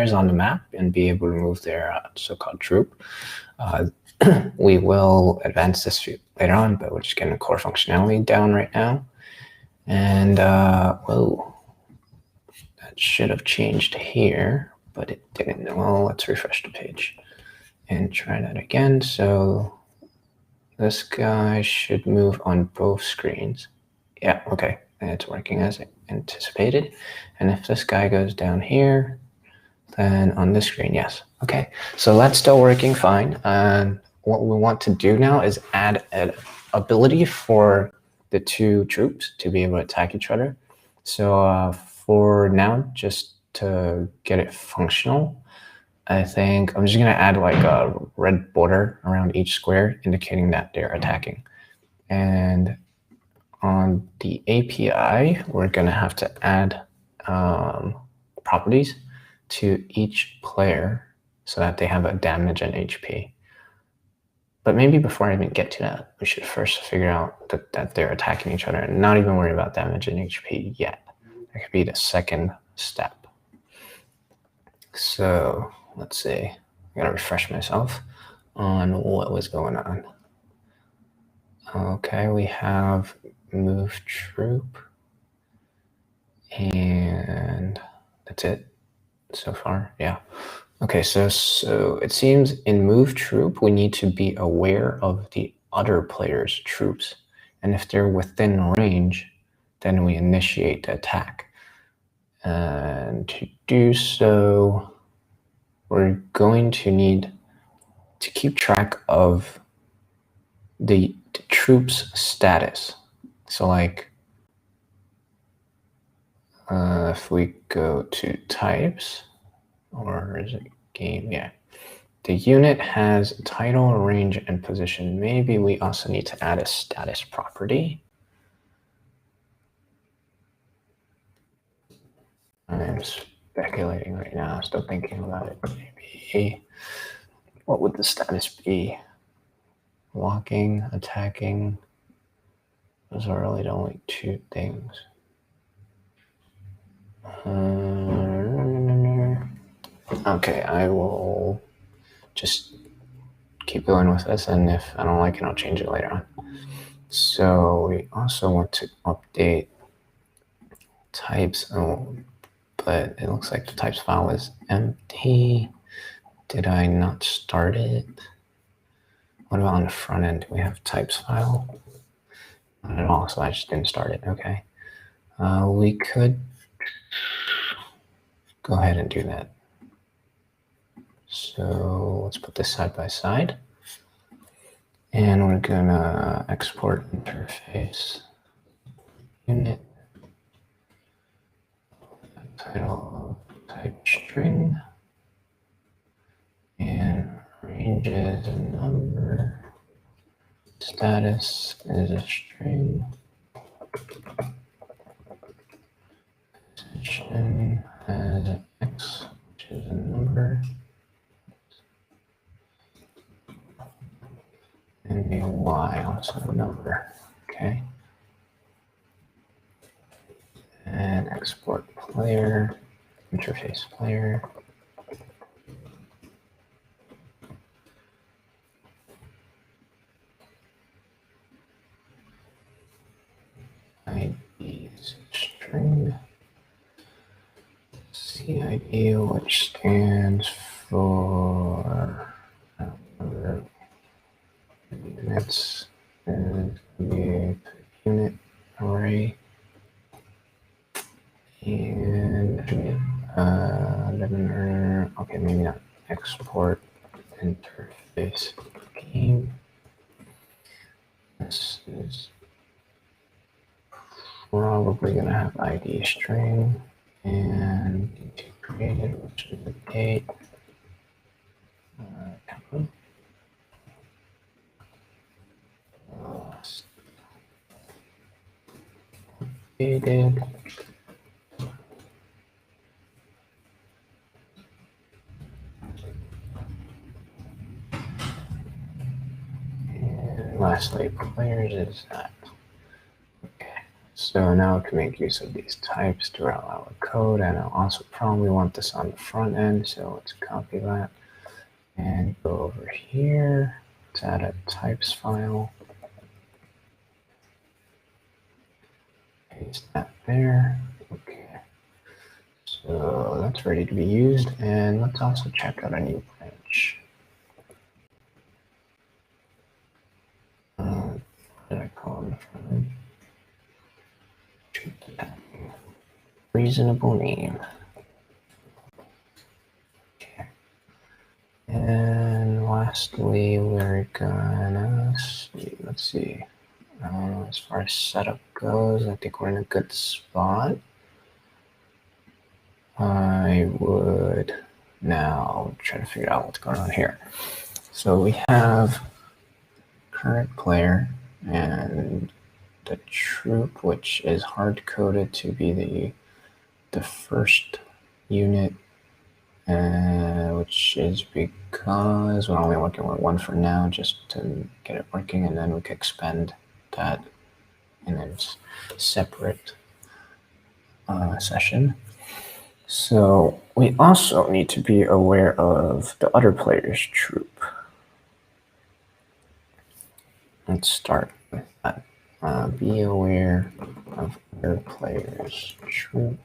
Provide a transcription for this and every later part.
players on the map and be able to move their so-called troop. We will advance this later on, but we're just getting the core functionality down right now. And whoa, that should have changed here, but it didn't. Well, let's refresh the page and try that again. So this guy should move on both screens. Yeah, okay, and it's working as anticipated. And if this guy goes down here, then on this screen, yes. Okay, so that's still working fine. And what we want to do now is add an ability for the two troops to be able to attack each other. So for now, just to get it functional, I think I'm just going to add like a red border around each square indicating that they're attacking. And on the API, we're going to have to add properties to each player so that they have a damage and HP. But maybe before I even get to that, we should first figure out that they're attacking each other and not even worry about damage and HP yet. That could be the second step. So let's see. I gotta refresh myself on what was going on. Okay, we have move troop, and that's it so far. Yeah. Okay, so it seems in move troop, we need to be aware of the other player's troops. And if they're within range, then we initiate the attack. And to do so, we're going to need to keep track of the troops' status. So like, if we go to types, or is it game? Yeah. The unit has title, range, and position. Maybe we also need to add a status property. I'm speculating right now, still thinking about it. Maybe, what would the status be? Walking, attacking. Those are really the only two things. Okay, I will just keep going with this, and if I don't like it, I'll change it later on. So we also want to update types. Oh, but it looks like the types file is empty. Did I not start it? What about on the front end? Do we have types file? Not at all, so I just didn't start it. Okay. We could go ahead and do that. So let's put this side by side. And we're gonna export interface unit title type string and range is a number, status is a string, position as an X, which is a number, and the Y also a number. Okay. And export player, interface player. ID is a string. CID, which stands for units, and the unit array. And okay, maybe not export interface game. This is probably going to have ID string and created, which is the date. Updated. Lastly, players is that. Okay, so now we can make use of these types throughout our code, and I'll also probably want this on the front end, so let's copy that and go over here. Let's add a types file. Paste that there. Okay. So that's ready to be used. And let's also check out a new branch. What did I call it? Reasonable name. Okay. And lastly, we're gonna see, let's see. As far as setup goes, I think we're in a good spot. I would now try to figure out what's going on here. So we have current player and the troop, which is hard coded to be the first unit, which is because we're only working with one for now, just to get it working, and then we can expand that in a separate session. So we also need to be aware of the other player's troop. Let's start with that. Be aware of other players' troop.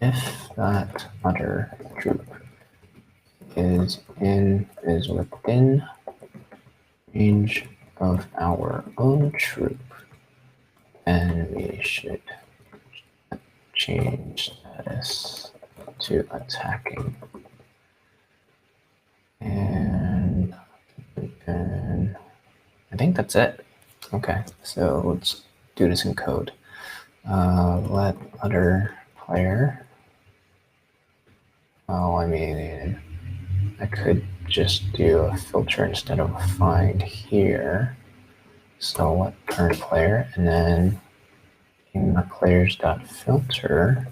If that other troop is within range of our own troop, then we should change status to attacking. And then I think that's it. Okay, so let's do this in code. Let other player. Oh, I mean, I could just do a filter instead of a find here. So let current player, and then in the players.filter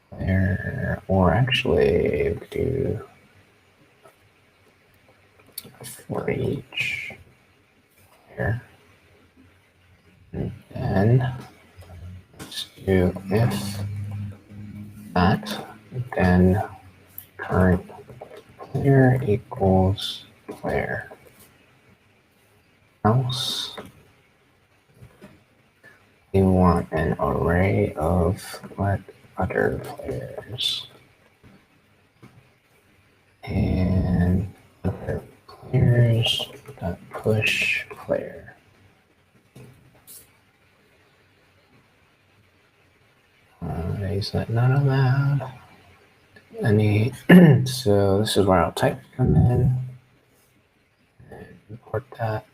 player, or actually do for each player. And then let's do if that, then current player equals player. Else, we want an array of let other players. And other players dot push player. Is that not allowed? Any so this is where I'll type come in and import that.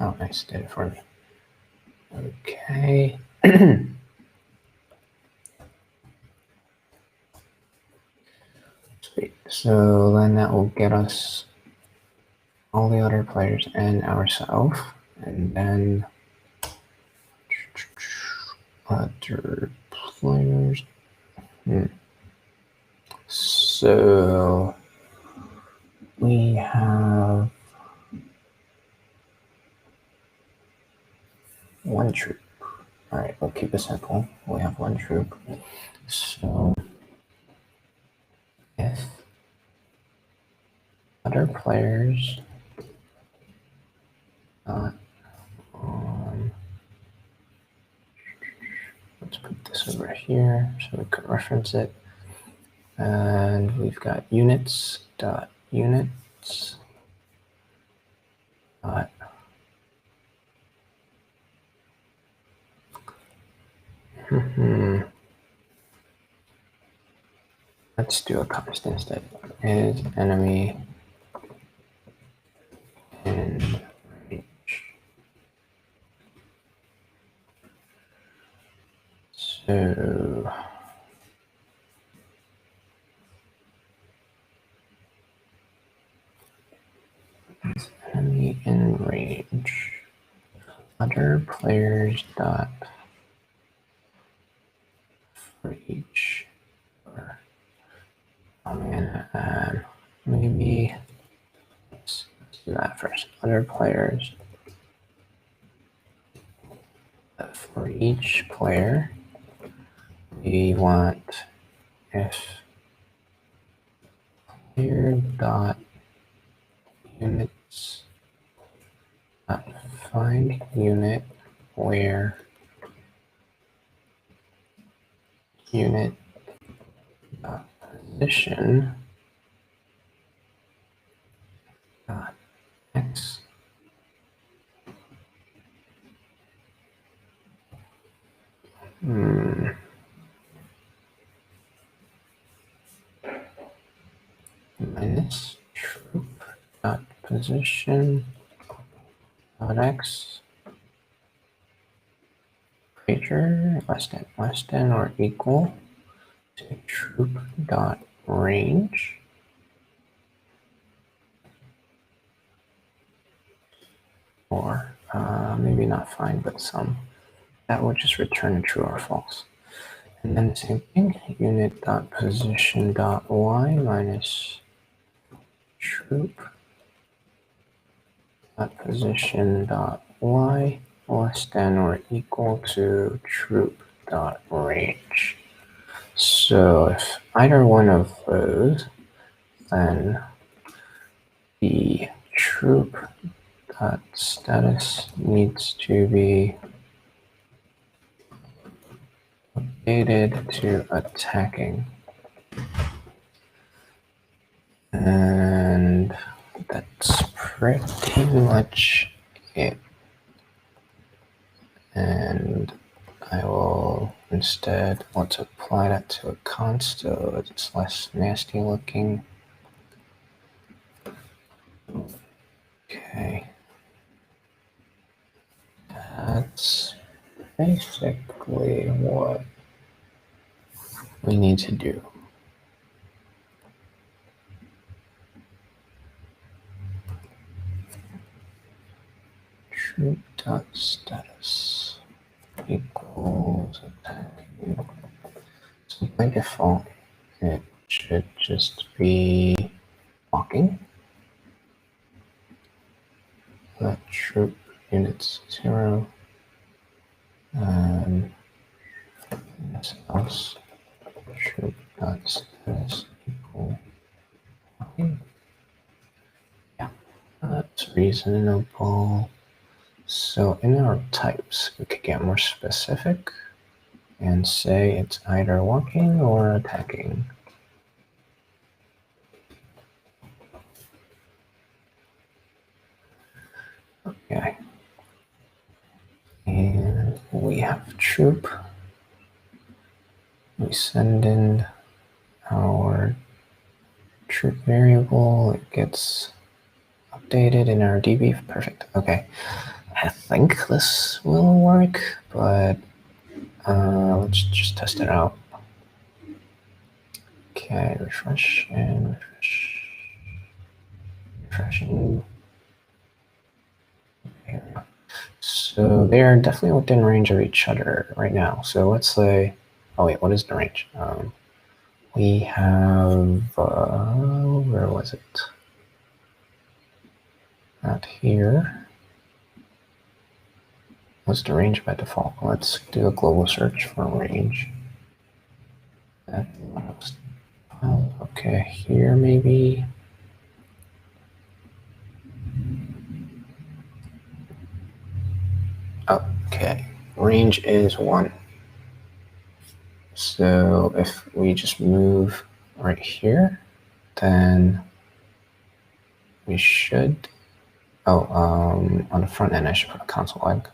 Oh, nice, did it for me. Okay. Sweet. So then that will get us all the other players and ourselves, and then other players. So we have one troop. All right, we'll keep it simple. We have one troop. So if other players let's put this over here so we can reference it. And we've got units dot units dot let's do a constant instead. Is enemy in range. So is enemy in range. Other players dot for each. I'm gonna add maybe let's do that first. Other players for each player, we want if player dot units dot find unit where unit dot position dot x minus troop dot position dot x greater less than or equal to troop dot range or maybe not find but some. That would just return a true or false. And then the same thing, unit dot position dot y minus troop dot position dot y less than or equal to troop dot range. So if either one of those, then the troop dot status needs to be updated to attacking. And that's pretty much it. And I will instead, let's apply that to a const so it's less nasty looking. Okay. That's basically what we need to do. Troop dot status equals attacking. So by default, it should just be walking. Let troop units 0 and this else troop dot status equal walking. Yeah, that's reasonable. So in our types, we could get more specific and say it's either walking or attacking. Okay. And we have troop. We send in our troop variable. It gets updated in our DB. Perfect. Okay. I think this will work, but let's just test it out. Okay, refresh and refresh. Refreshing. So they're definitely within range of each other right now. So let's say, oh wait, what is the range? We have, where was it? Not here. What's the range by default? Let's do a global search for range. Okay, here maybe. Okay, range is 1. So if we just move right here, then we should, on the front end, I should put a console log,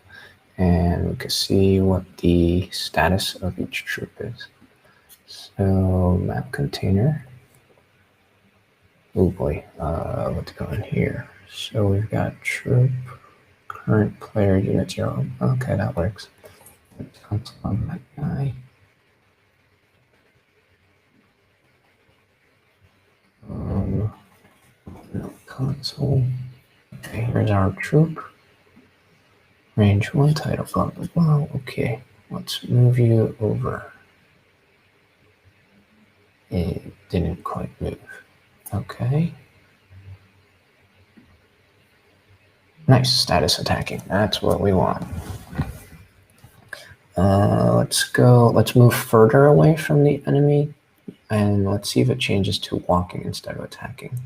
and we can see what the status of each troop is. So map container. Oh boy, let's go in here. So we've got troop, current player unit 0. Okay, that works. Let's console log that guy. No console. Okay, here's our troop. Range 1, title, blah, blah, blah. Okay, let's move you over. It didn't quite move. Okay. Nice, status attacking. That's what we want. Let's move further away from the enemy, and let's see if it changes to walking instead of attacking.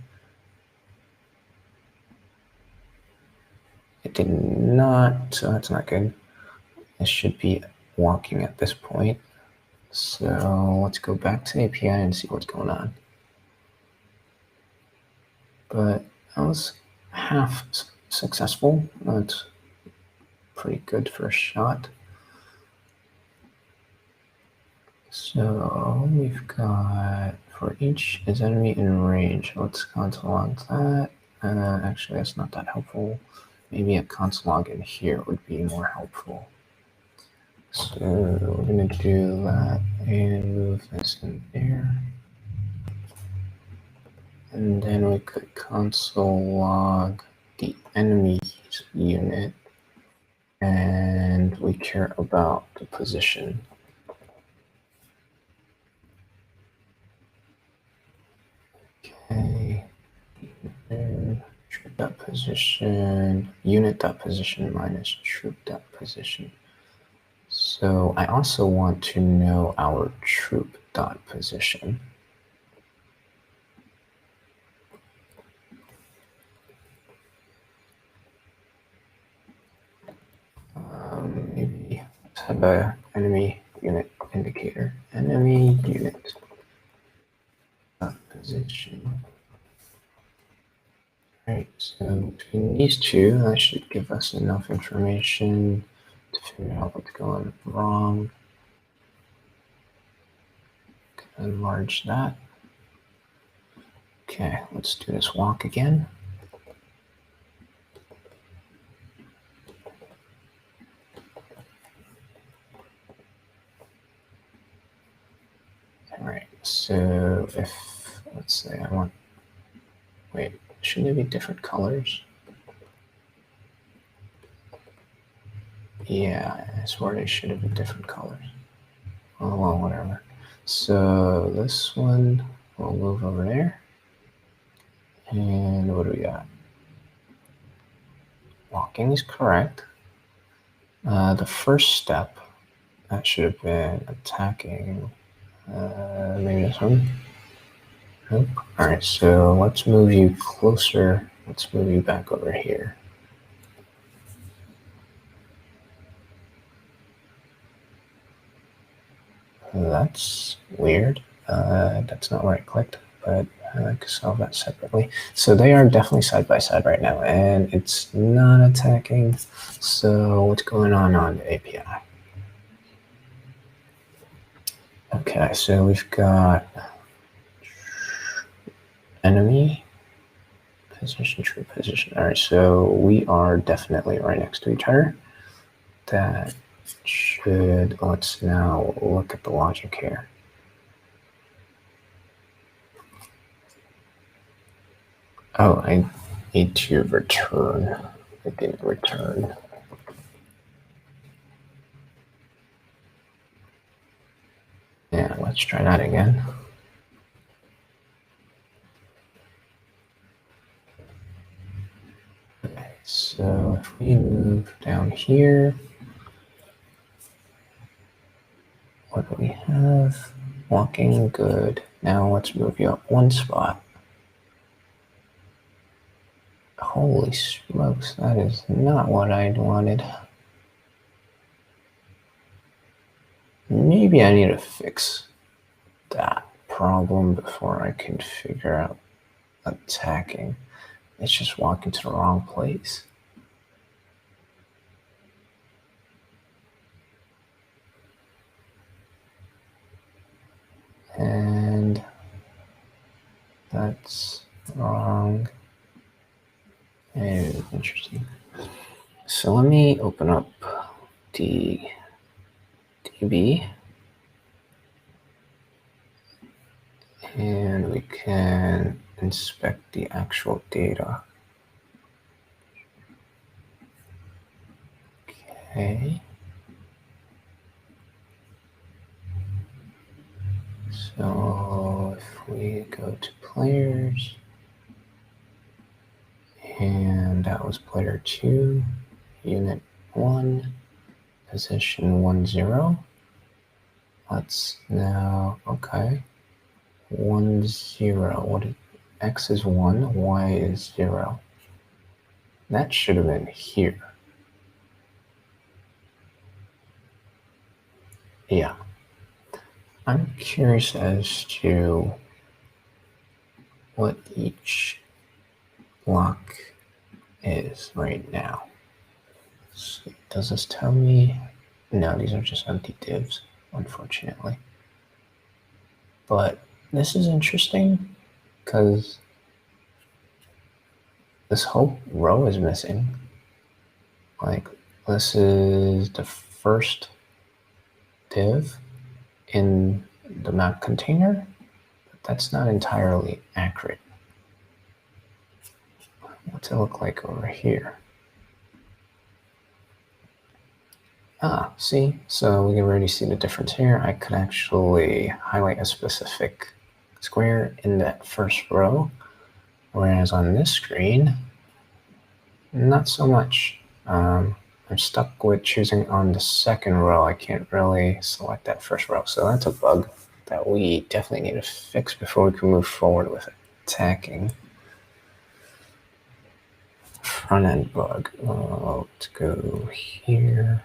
It did not, so that's not good. It should be walking at this point. So let's go back to the API and see what's going on. But that was half successful. That's pretty good for a shot. So we've got for each is enemy in range. Let's console log that. Actually, that's not that helpful. Maybe a console log in here would be more helpful. So we're going to do that and move this in there. And then we could console log the enemy's unit, and we care about the position. Okay. Troop.position, unit.position minus troop.position. So I also want to know our troop.position. Maybe have a enemy unit indicator. Enemy unit position. Right, so between these two, that should give us enough information to figure out what's going wrong. Enlarge that. Okay, let's do this walk again. All right, so if, let's say I want, wait, shouldn't there be different colors? Yeah, I swear they should have been different colors. Oh, well, whatever. So this one will move over there. And what do we got? Walking is correct. The first step, that should have been attacking. Maybe this one. Nope. All right, so let's move you closer. Let's move you back over here. That's weird. That's not where I clicked, but I could solve that separately. So they are definitely side by side right now, and it's not attacking. So what's going on the API? Okay, so we've got enemy position, true position. All right, so we are definitely right next to each other. That should, let's now look at the logic here. Oh, I need to return. I didn't return. Yeah, let's try that again. Okay, so if we move down here, what do we have? Walking, good. Now let's move you up one spot. Holy smokes, that is not what I'd wanted. Maybe I need to fix that problem before I can figure out attacking. It's just walking to the wrong place. And that's wrong. And interesting. So let me open up the DB. And we can inspect the actual data. Okay. So if we go to players, and that was player 2, unit 1, position 1, 0. Let's now, okay, 1, 0. What is, x is 1, y is 0. That should have been here. Yeah. I'm curious as to what each block is right now. So does this tell me? No, these are just empty divs, unfortunately. But this is interesting because this whole row is missing. Like, this is the first div in the map container, but that's not entirely accurate. What's it look like over here? Ah, see? So we can already see the difference here. I could actually highlight a specific square in that first row, whereas on this screen, not so much. I'm stuck with choosing on the second row. I can't really select that first row. So that's a bug that we definitely need to fix before we can move forward with attacking. Front end bug. Let's go here.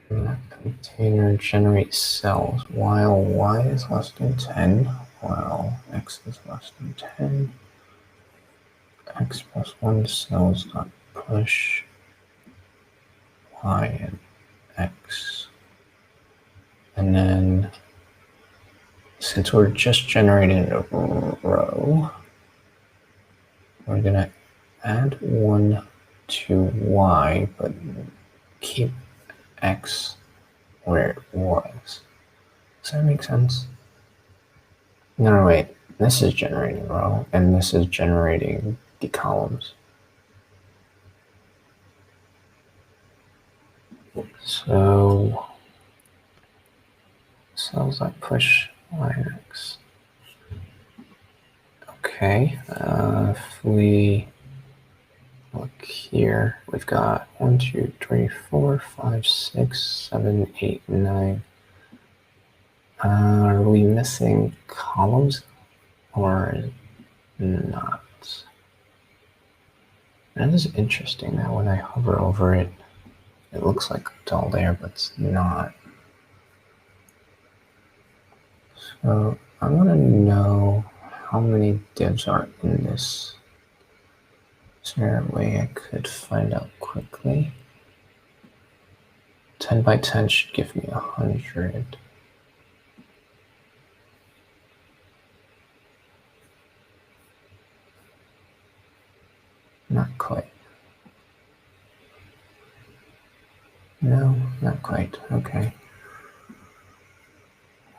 Map container generates cells while y is less than 10, while x is less than 10. X plus 1 cells dot push y and x. And then since we're just generating a row, we're going to add 1 to y, but keep x where it was. Does that make sense? No, wait. This is generating a row, and this is generating the columns. So cells that push y and x. Okay, if we look here, we've got 1, 2, 3, 4, 5, 6, 7, 8, 9. Are we missing columns or not? That is interesting that when I hover over it, it looks like it's all there, but it's not. So I want to know how many divs are in this. Is there a way I could find out quickly? 10 by 10 should give me 100. Not quite. No, not quite. Okay.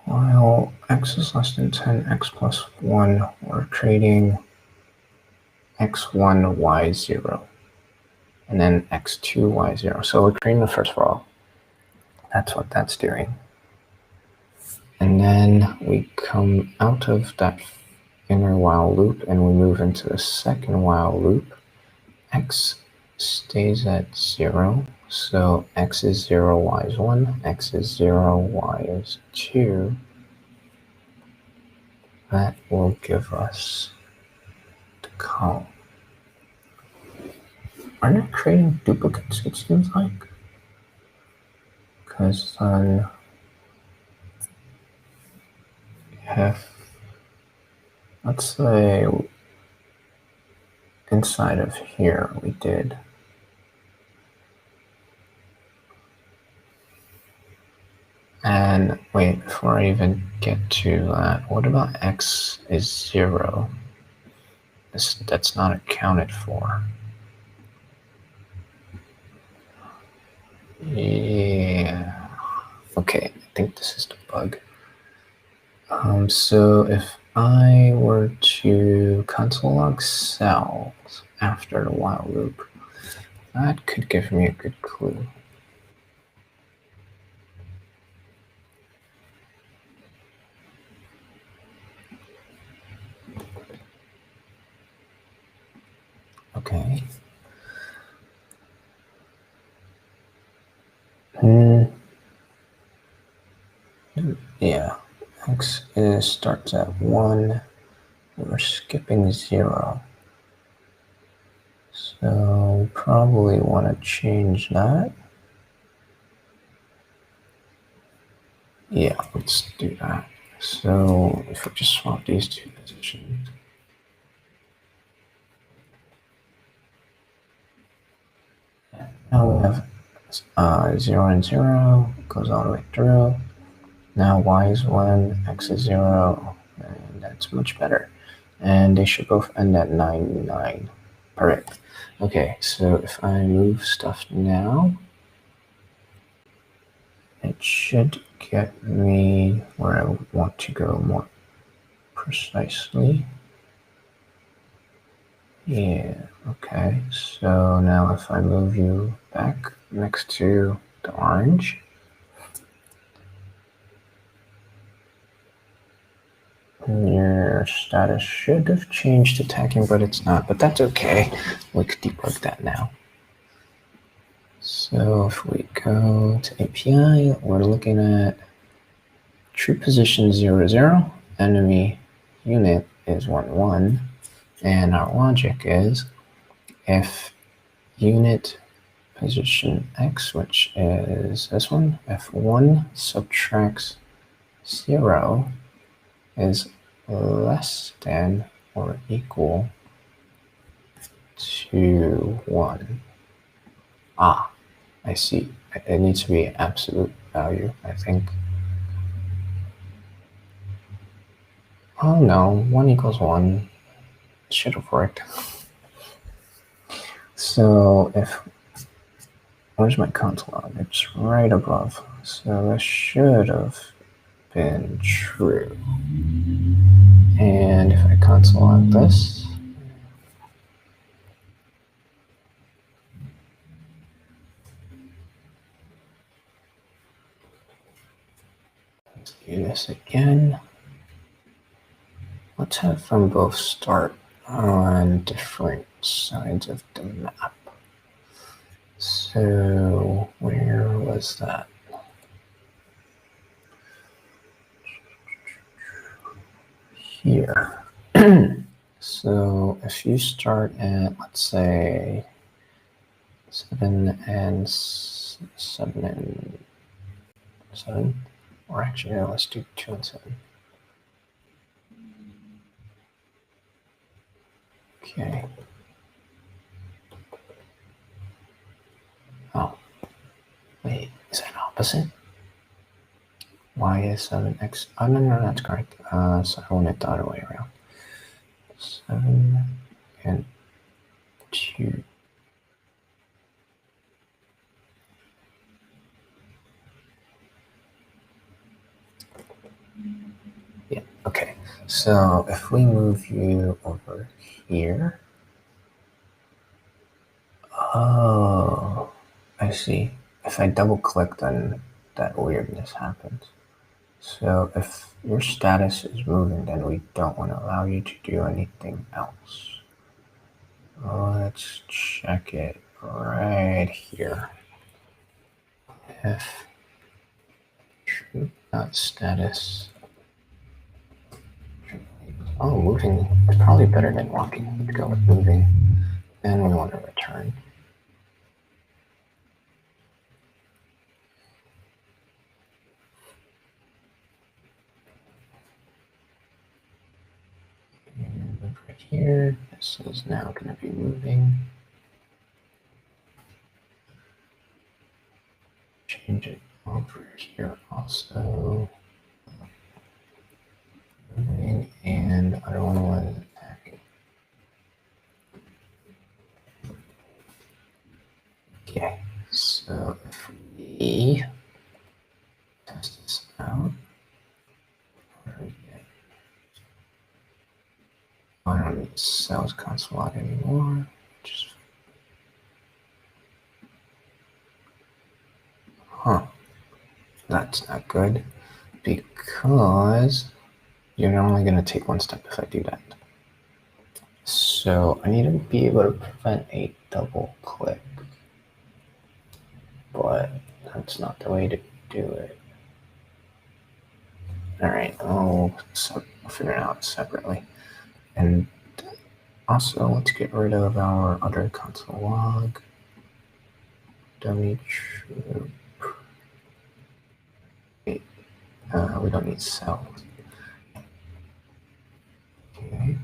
While x is less than 10, x plus 1, we're creating x1, y0, and then x2, y0. So we're creating the first row. That's what that's doing. And then we come out of that inner while loop and we move into the second while loop. X stays at 0. So x is 0, y is 1, x is 0, y is 2. That will give us the column. Are they creating duplicates, it seems like? Because then if, let's say inside of here we did and wait, before I even get to that, what about x is 0? That's not accounted for. Yeah. Okay, I think this is the bug. So if I were to console log cells after the while loop, that could give me a good clue. Okay, Yeah, x starts at 1. We're skipping 0. So probably want to change that. Yeah, let's do that. So if we just swap these two positions. Now we have 0 and 0, goes all the way through. Now y is 1, x is 0, and that's much better. And they should both end at 9, 9. Perfect. Okay, so if I move stuff now, it should get me where I want to go more precisely. Yeah, okay. So now if I move you back next to the orange, your status should have changed to tagging, but it's not. But that's okay. We could debug that now. So if we go to API, we're looking at true position 0, 0, enemy unit is 1, 1, and our logic is if unit position x, which is this one, if 1 subtracts 0 is less than or equal to 1. Ah, I see. It needs to be absolute value, I think. Oh no, 1 equals 1. It should have worked. So if, where's my console log? It's right above. So this should have been true. And if I console log this, let's do this again. Let's have them both start on different sides of the map. So where was that? Here. So if you start at, let's say, 7 and 7 and 7, or actually, no, let's do 2 and 7. Okay. Oh, wait, is that opposite? Y is 7x. Oh, no, no, that's correct. So I want it the other way around. 7 and 2. Yeah, okay. So if we move you over here. Oh, I see. If I double click, then that weirdness happens. So if your status is moving, then we don't want to allow you to do anything else. Let's check it right here. If true dot status. Oh, moving is probably better than walking. Let's go with moving. Then we want to return. And move right here. This is now going to be moving. Change it over here also. Moving, and the other one was attacking. Okay, so if we test this out, I don't need sales console log anymore. Just, that's not good because you're only going to take one step if I do that. So I need to be able to prevent a double click, but That's not the way to do it. All right, I'll figure it out separately. And also, let's get rid of our other console log. Dummy troop. Wait, we don't need cells. Okay.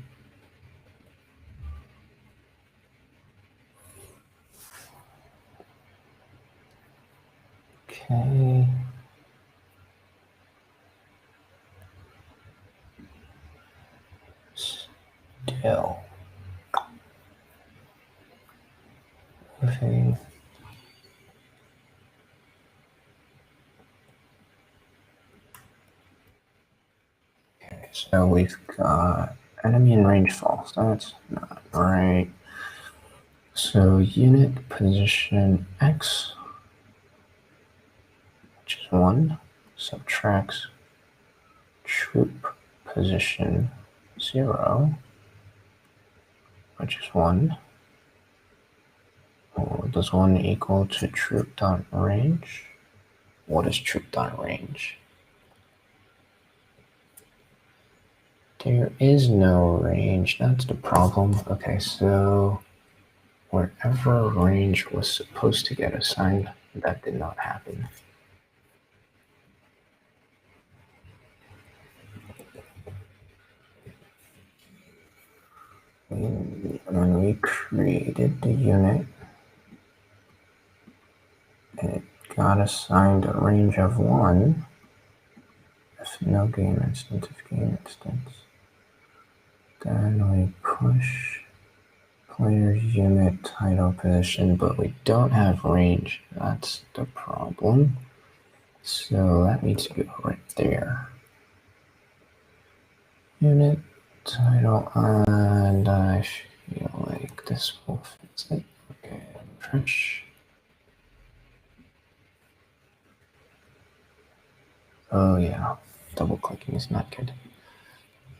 Okay. Still. Moving. Okay, so we've got enemy in range false. That's not right. So unit position X, which is 1, subtracts troop position 0, which is 1. Or does 1 equal to troop dot range? What is troop dot range? There is no range. That's the problem. Okay, so wherever range was supposed to get assigned, that did not happen. When we created the unit, it got assigned a range of 1. If no game instance, if game instance. Then we push player's unit title position, but we don't have range. That's the problem. So that needs to go right there. Unit title, and I feel like this will fix it. Okay, refresh. Oh yeah, double clicking is not good.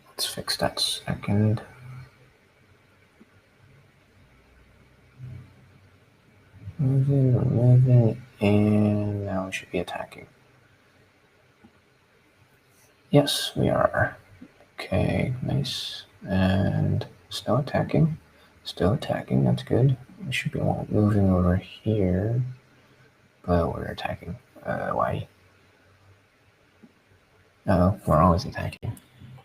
Let's fix that second. Moving, and now we should be attacking. Yes, we are. Okay, nice. And still attacking. That's good. We should be moving over here. But we're attacking. Why? Oh, we're always attacking.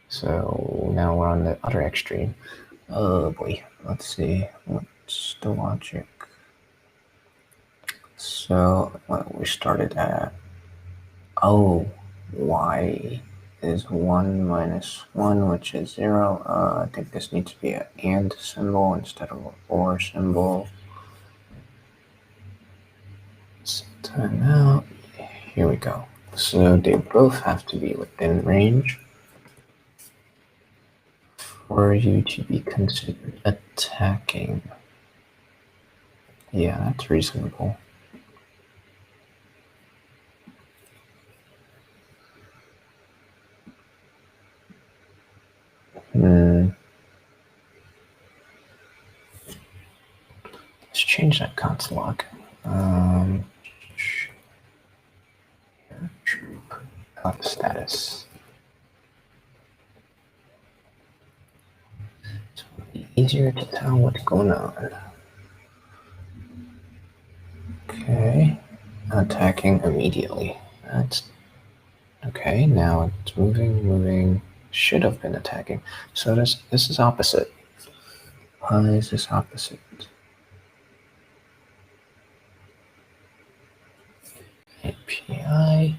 So now we're on the other extreme. Oh boy, let's see. What's the logic? So we started at, y is 1 minus 1, which is 0. I think this needs to be an and symbol instead of an or symbol. Let's time out. Here we go. So they both have to be within range for you to be considered attacking. Yeah, that's reasonable. Let's change that console log. Troop status. So it'll be easier to tell what's going on. Okay, attacking immediately. That's okay. Now it's moving. Should have been attacking. So this is opposite. Why is this opposite? API.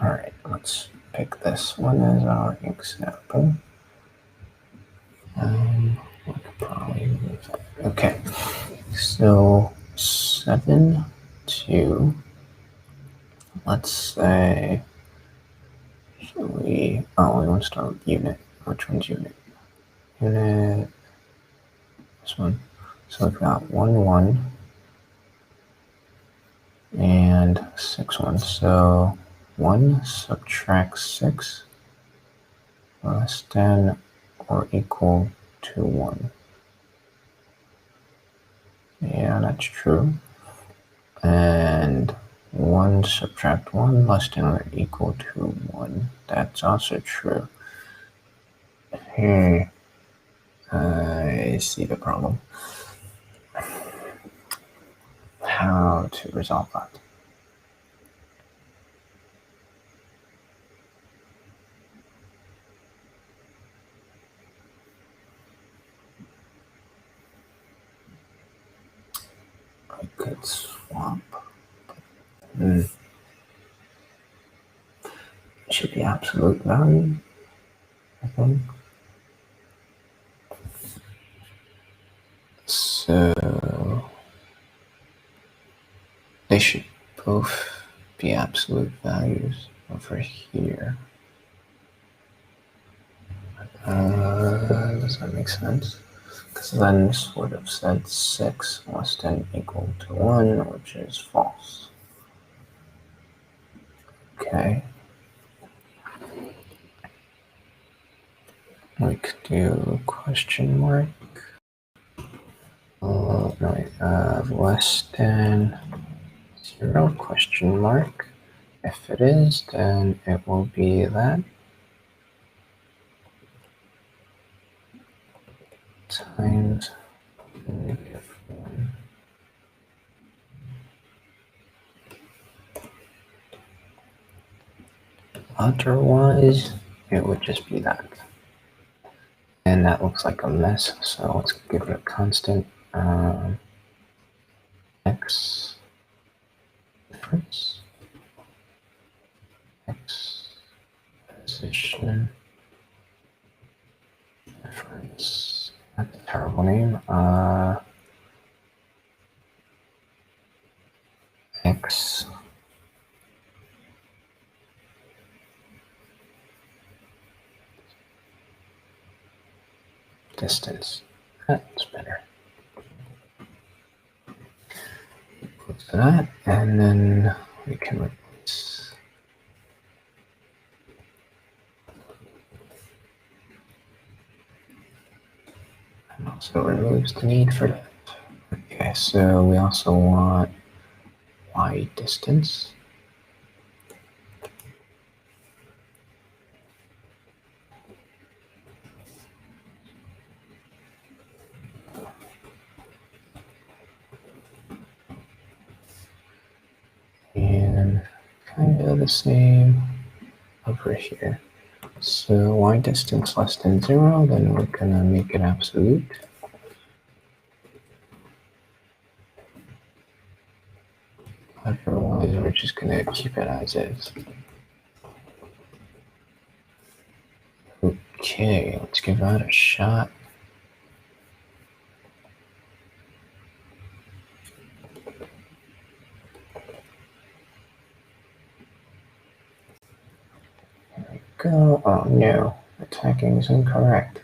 All right, let's pick this one as our example. We could probably move that. Okay, so 7 to, let's say, we want to start with unit. Which one's unit? Unit, this one. So we've got 1, 1. and 6, 1. So 1 subtract 6 less than or equal to 1. Yeah, that's true. And 1 subtract 1 less than or equal to 1. That's also true. Here, I see the problem. How to resolve that? I could swap. It should be absolute value, I think. So they should both be absolute values over here. Does that make sense? Because then this would have said 6 less than equal to 1, which is false. Okay. We could do question mark. Less than 0 question mark. If it is, then it will be that times -1. Otherwise, it would just be that. And that looks like a mess, so let's give it a constant x difference, x position difference. That's a terrible name. X distance. That's better. Close to that, and then we can replace. And also removes the need for that. Okay, so we also want y distance. And kind of the same over here. So y distance less than 0, then we're gonna make it absolute. Otherwise, we're just gonna keep it as is. Okay, let's give that a shot. Here we go. Oh no, the tagging is incorrect.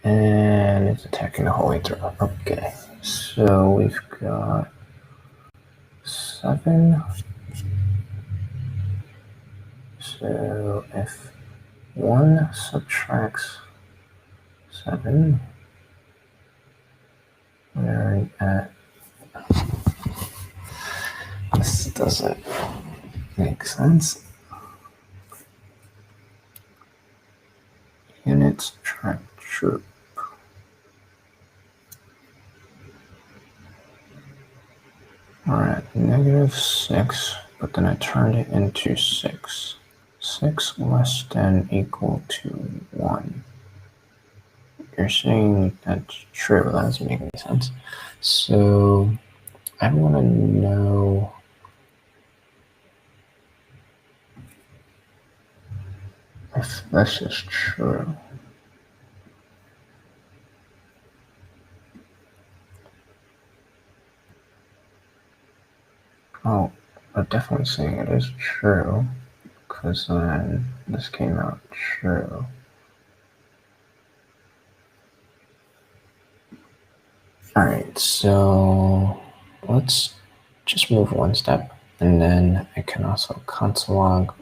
And it's attacking the whole way through. Okay, so we've got 7. So if 1 subtracts 7, we're at. This doesn't make sense. Units track troop. We're at -6, but then I turned it into 6. 6 less than equal to 1. You're saying that's true. That doesn't make any sense. So I want to know if this is true. Oh, I'm definitely saying it is true, because then this came out true. All right, so let's just move one step, and then I can also console log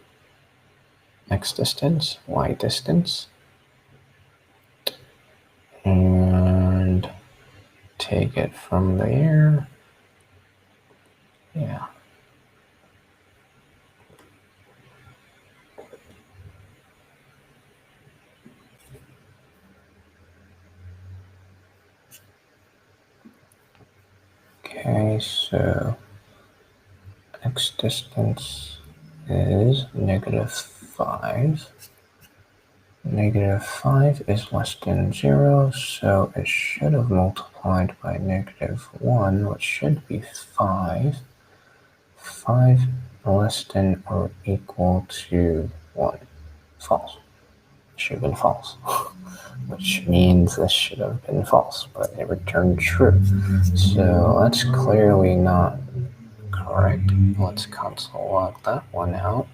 x distance, y distance, and take it from there. Yeah. Okay, so x distance is -5. -5 is less than 0, so it should have multiplied by -1, which should be 5. 5 less than or equal to 1. False. It should have been false. Which means this should have been false, but it returned true. So that's clearly not correct. Let's console log that one out.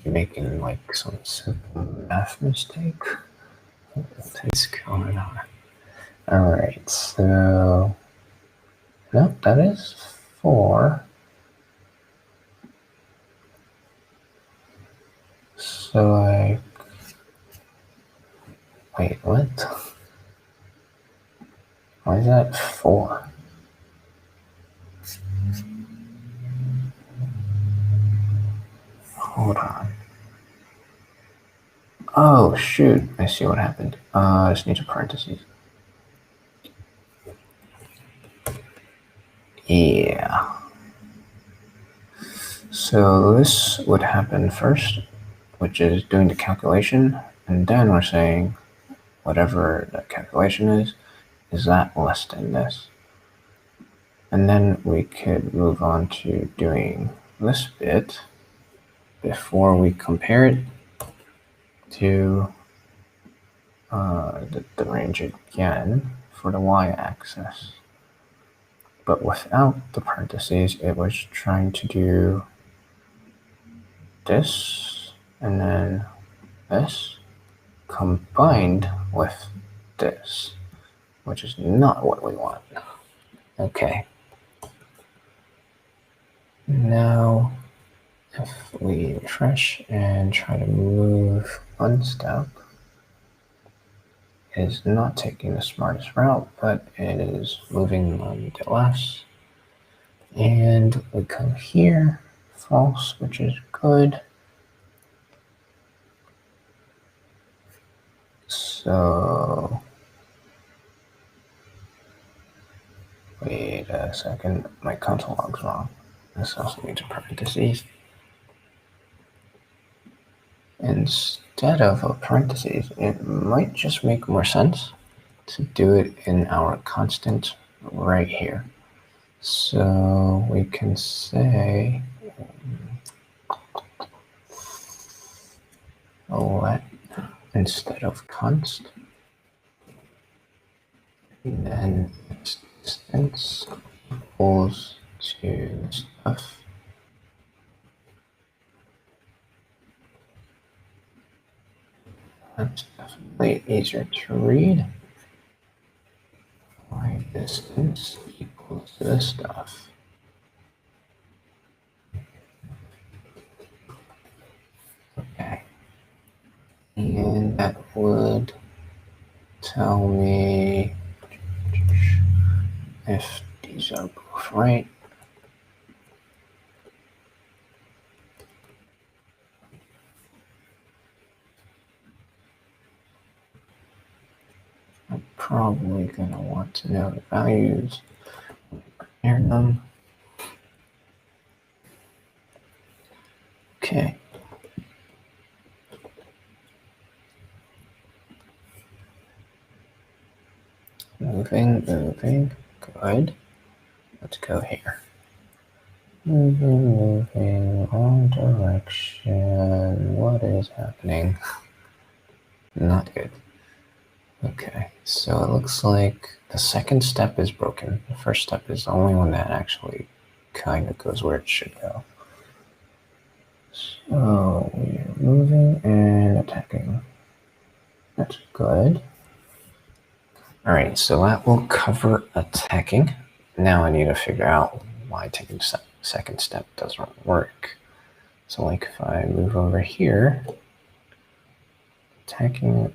Making like some simple math mistake. What's going on? All right, so no, that is 4. So like, wait, what? Why is that 4? Hold on. Oh shoot! I see what happened. I just need a parentheses. Yeah. So this would happen first, which is doing the calculation, and then we're saying whatever the calculation is that less than this? And then we could move on to doing this bit before we compare it to the range again for the y-axis. But without the parentheses, it was trying to do this and then this combined with this, which is not what we want. Okay. Now, if we refresh and try to move one step, it is not taking the smartest route, but it is moving on the left. And we come here, false, which is good. So, wait a second, my console log's wrong. This also needs a parentheses. Instead of a parentheses, it might just make more sense to do it in our constant right here. So we can say let instead of const, and then distance equals to stuff. That's definitely easier to read. Y distance equals to this stuff. Okay. And that would tell me if these are both right. I'm probably going to want to know the values. Compare them. Okay. Moving, good. Let's go here. Moving, wrong direction. What is happening? Not good. Okay, so it looks like the second step is broken. The first step is the only one that actually kind of goes where it should go. So we're moving and attacking. That's good. All right, so that will cover attacking. Now I need to figure out why taking the second step doesn't work. So like if I move over here, attacking,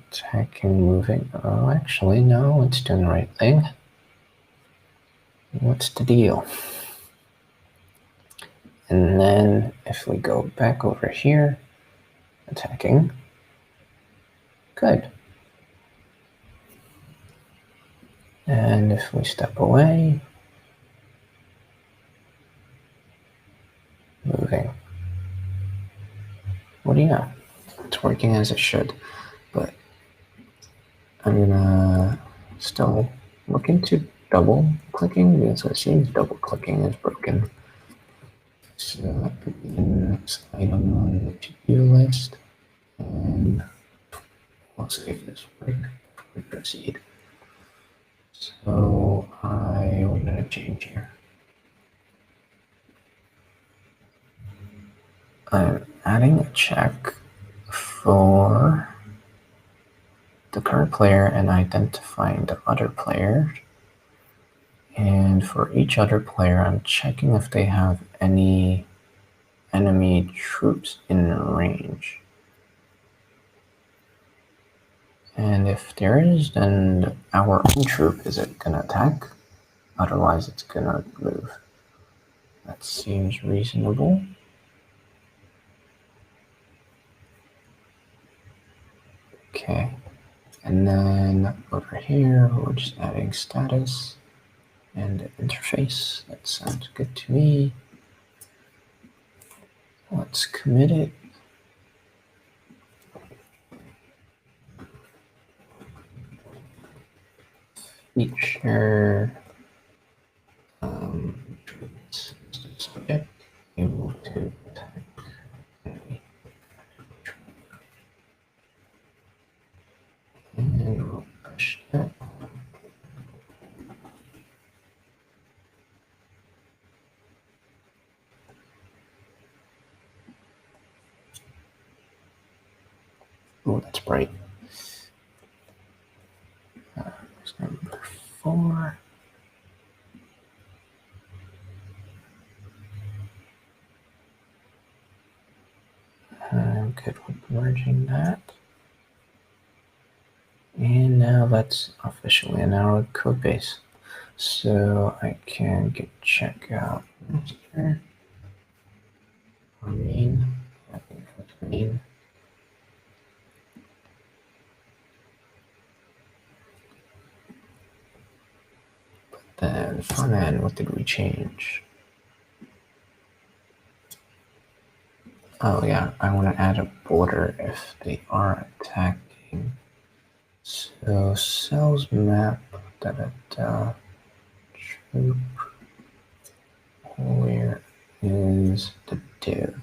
moving. Oh, actually, no, it's doing the right thing. What's the deal? And then if we go back over here, attacking, good. And if we step away, moving. What do you know? It's working as it should, but I'm gonna still look into double clicking because it seems double clicking is broken. So that could be the next item on the to-do list, and we'll see if this works before we proceed. So I'm gonna change here. I'm adding a check for the current player and identifying the other player. And for each other player, I'm checking if they have any enemy troops in range. And if there is, then our own troop isn't gonna attack. Otherwise, it's gonna move. That seems reasonable. Okay. And then over here, we're just adding status and interface. That sounds good to me. Let's commit it. Feature subject able to attack enemy. And we'll push that. Oh, that's bright. Number 4. I'm good with merging that. And now that's officially a narrowed code base. So I can get check out here. Main. I think that's main. But then front end, what did we change? Oh yeah, I want to add a border if they are attacking. So cells map troop. Where is the div?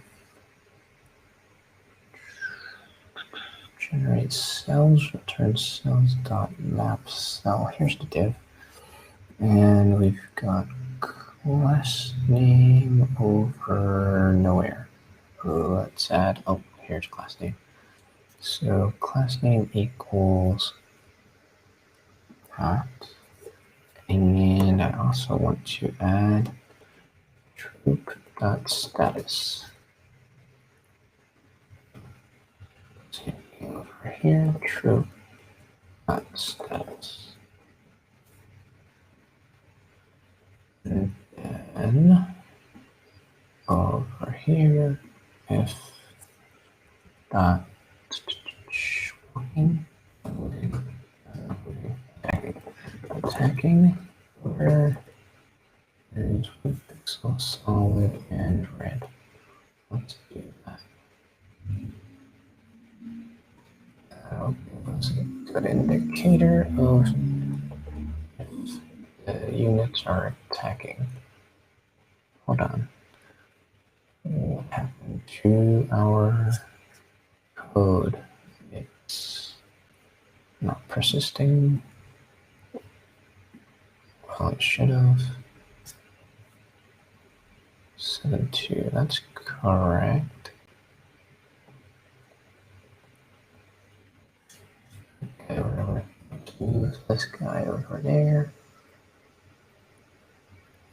Generate cells, return cells dot map cell. Here's the div. And we've got class name over nowhere. Let's add, oh, here's class name. So class name equals that. And I also want to add troop.status. So over here, troop.status. And then over here, if dot attacking where is with pixel solid and red. Let's do that. That's a good indicator of if the units are attacking. Hold on. What happened to our code? It's not persisting. Well, it should have. 7.2, that's correct. Okay, we're going to move this guy over there.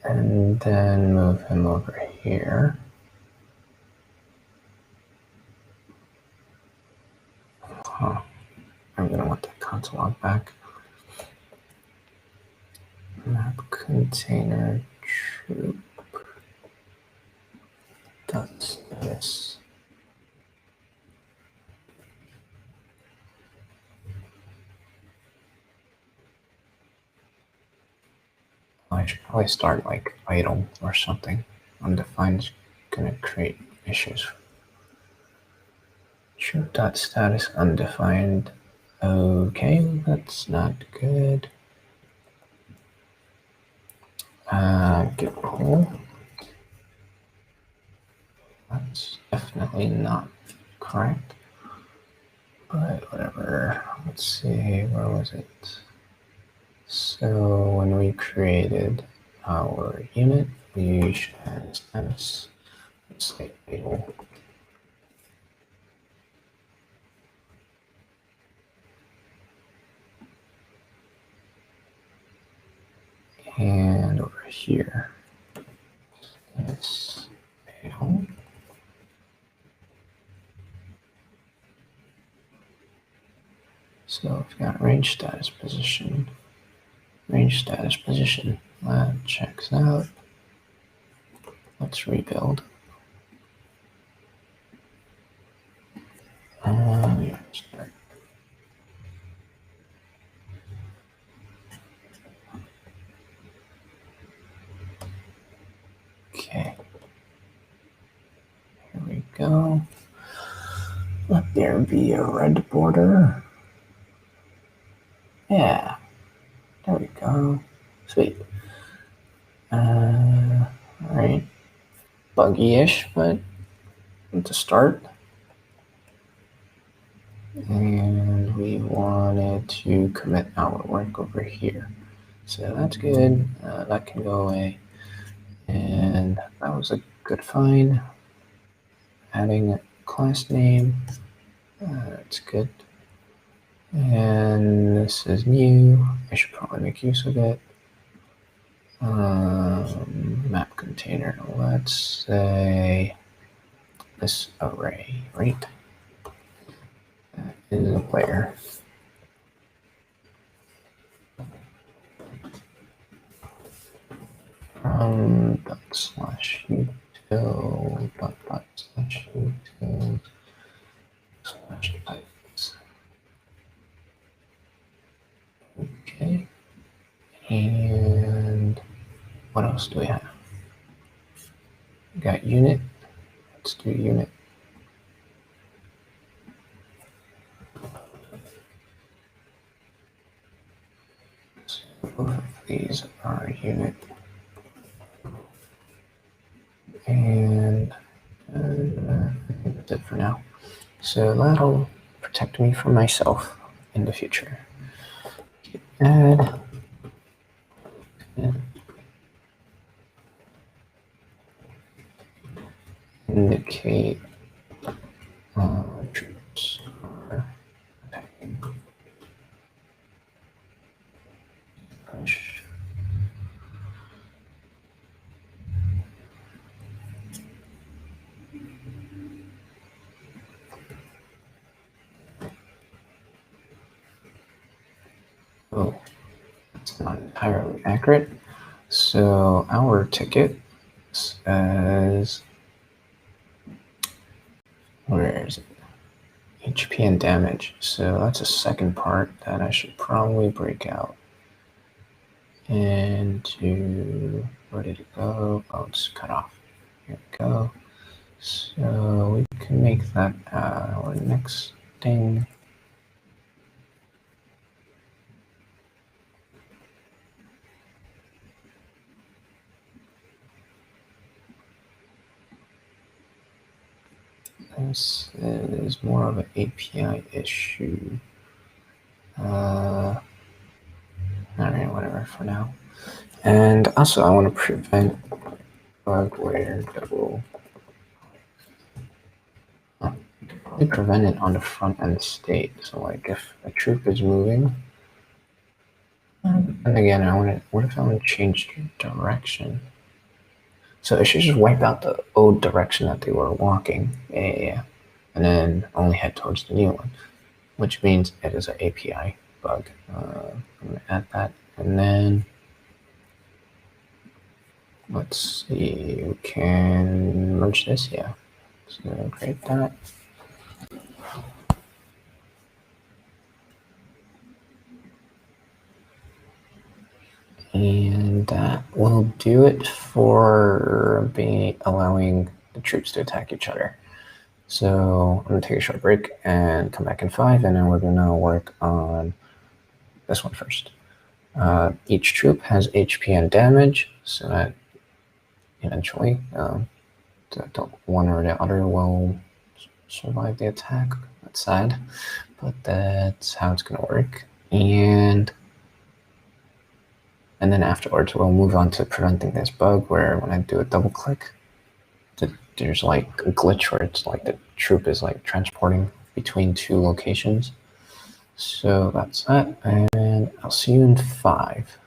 And then move him over here. Huh. I'm going to want that console log back. Map container troop. That's this. I should probably start like idle or something. Undefined is going to create issues. Troop.status undefined. Okay, that's not good. Get pull. That's definitely not correct. But whatever. Let's see, where was it? So when we created our unit, we should have status. Let's say idle. And over here, it's idle. So we've got range status position. Range status position. That checks out. Let's rebuild. Start. Okay. Here we go. Let there be a red border. Yeah. There we go. Sweet. All right. Buggy-ish, but to start. And we wanted to commit our work over here. So that's good. That can go away. And that was a good find. Adding a class name. That's good. And this is new. I should probably make use of it. Map container. Let's say this array, right? That is a player. /util /util /types. Okay. And what else do we have? We got unit. Let's do unit. So both of these are unit. And that's it for now. So that'll protect me from myself in the future. Add. Indicate troops are attacking. Push. Oh, that's not entirely accurate. So our ticket says, where is it? HP and damage. So that's a second part that I should probably break out into, where did it go? Oh, it's cut off. Here we go. So we can make that our next thing. This is more of an API issue. All right, whatever for now. And also, I want to prevent bug where double. probably prevent it on the front end state. So like if a troop is moving, and again, what if I want to change direction? So it should just wipe out the old direction that they were walking. Yeah. And then only head towards the new one, which means it is an API bug. I'm going to add that. And then let's see, we can merge this. Yeah. So create that. And that will do it for allowing the troops to attack each other. So I'm going to take a short break and come back in 5, and then we're going to work on this one first. Each troop has HP and damage, so that eventually the one or the other will survive the attack. That's sad, but that's how it's going to work. And then afterwards, we'll move on to preventing this bug where when I do a double click, there's like a glitch where it's like the troop is like transporting between 2 locations. So that's that, and I'll see you in 5.